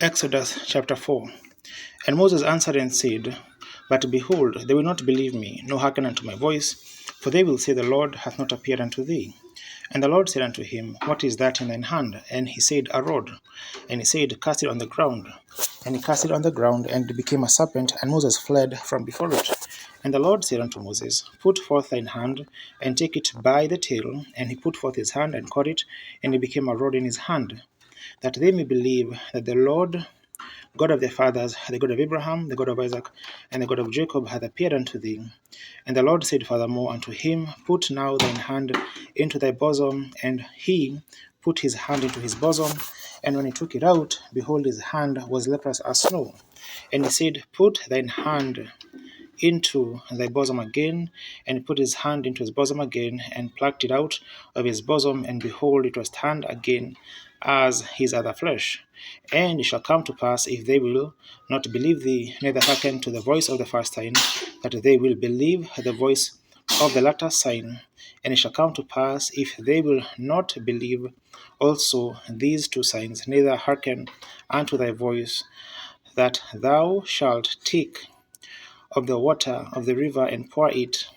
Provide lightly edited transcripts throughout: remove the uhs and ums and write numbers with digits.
Exodus chapter 4. And Moses answered and said, But behold, they will not believe me, nor hearken unto my voice, for they will say, The Lord hath not appeared unto thee. And the Lord said unto him, What is that in thine hand? And he said, A rod. And he said, Cast it on the ground. And he cast it on the ground, and it became a serpent, and Moses fled from before it. And the Lord said unto Moses, Put forth thine hand, and take it by the tail. And he put forth his hand, and caught it, and it became a rod in his hand, that they may believe that the Lord God of their fathers, the God of Abraham, the God of Isaac, and the God of Jacob, hath appeared unto thee. And the Lord said furthermore unto him, Put now thine hand into thy bosom. And he put his hand into his bosom, and when he took it out, behold, his hand was leprous as snow. And he said, Put thine hand into thy bosom again. And he put his hand into his bosom again, and plucked it out of his bosom, and behold, it was turned again as his other flesh. And it shall come to pass, if they will not believe thee, neither hearken to the voice of the first sign, that they will believe the voice of the latter sign. And it shall come to pass, if they will not believe also these two signs, neither hearken unto thy voice, that thou shalt take of the water of the river, and pour it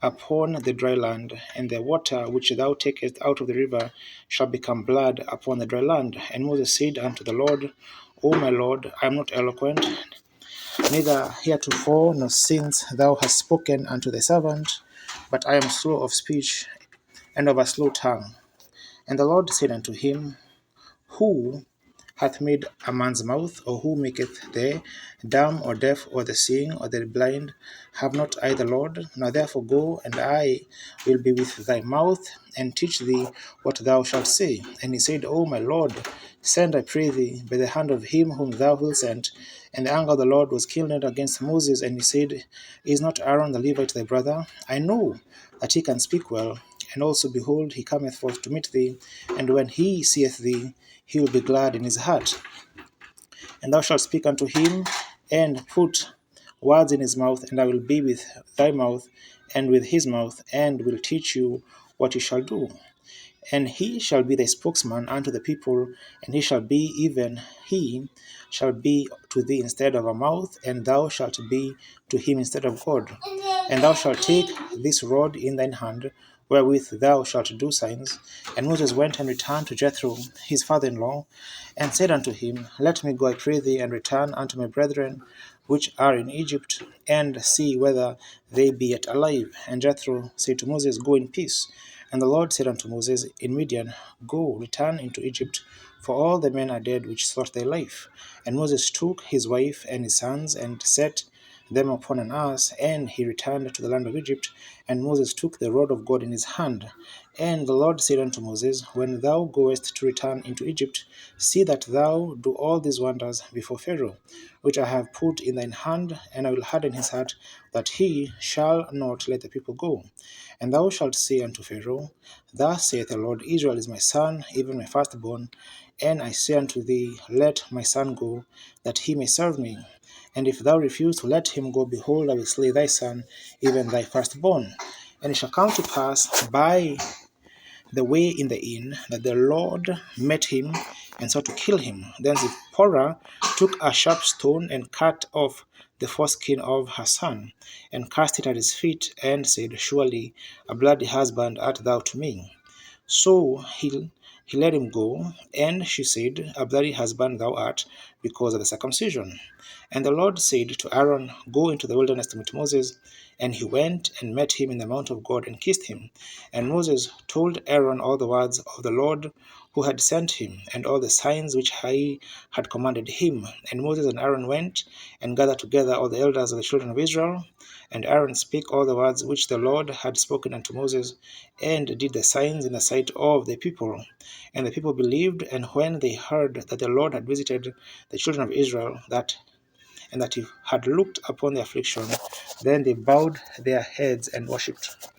upon the dry land, and the water which thou takest out of the river shall become blood upon the dry land. And Moses said unto the Lord, O my Lord, I am not eloquent, neither heretofore nor since thou hast spoken unto thy servant, but I am slow of speech and of a slow tongue. And the Lord said unto him, Who hath made a man's mouth, or who maketh the dumb or deaf, or the seeing, or the blind? Have not I the Lord? Now therefore go, and I will be with thy mouth, and teach thee what thou shalt say. And he said, O my Lord, send, I pray thee, by the hand of him whom thou wilt send. And the anger of the Lord was kindled against Moses, and he said, Is not Aaron the Levite thy brother? I know that he can speak well. And also, behold, he cometh forth to meet thee, and when he seeth thee, he will be glad in his heart. And thou shalt speak unto him, and put words in his mouth, and I will be with thy mouth, and with his mouth, and will teach you what you shall do. And he shall be thy spokesman unto the people, and he shall be, even he shall be to thee instead of a mouth, and thou shalt be to him instead of God. And thou shalt take this rod in thine hand, wherewith thou shalt do signs. And Moses went and returned to Jethro his father-in-law, and said unto him, Let me go, I pray thee, and return unto my brethren which are in Egypt, and see whether they be yet alive. And Jethro said to Moses, Go in peace. And the Lord said unto Moses in Midian, Go, return into Egypt, for all the men are dead which sought thy life. And Moses took his wife and his sons, and set them upon an ass, and he returned to the land of Egypt. And Moses took the rod of God in his hand. And the Lord said unto Moses, When thou goest to return into Egypt, see that thou do all these wonders before Pharaoh, which I have put in thine hand, and I will harden his heart, that he shall not let the people go. And thou shalt say unto Pharaoh, Thus saith the Lord, Israel is my son, even my firstborn. And I say unto thee, Let my son go, that he may serve me. And if thou refuse to let him go, behold, I will slay thy son, even thy firstborn. And it shall come to pass by the way in the inn, that the Lord met him and sought to kill him. Then Zipporah took a sharp stone and cut off the foreskin of her son, and cast it at his feet, and said, Surely a bloody husband art thou to me. So he let him go, and she said, A bloody husband thou art, because of the circumcision. And the Lord said to Aaron, Go into the wilderness to meet Moses. And he went and met him in the mount of God, and kissed him. And Moses told Aaron all the words of the Lord who had sent him, and all the signs which he had commanded him. And Moses and Aaron went and gathered together all the elders of the children of Israel. And Aaron spake all the words which the Lord had spoken unto Moses, and did the signs in the sight of the people. And the people believed, and when they heard that the Lord had visited the children of Israel, and that he had looked upon their affliction, then they bowed their heads and worshipped.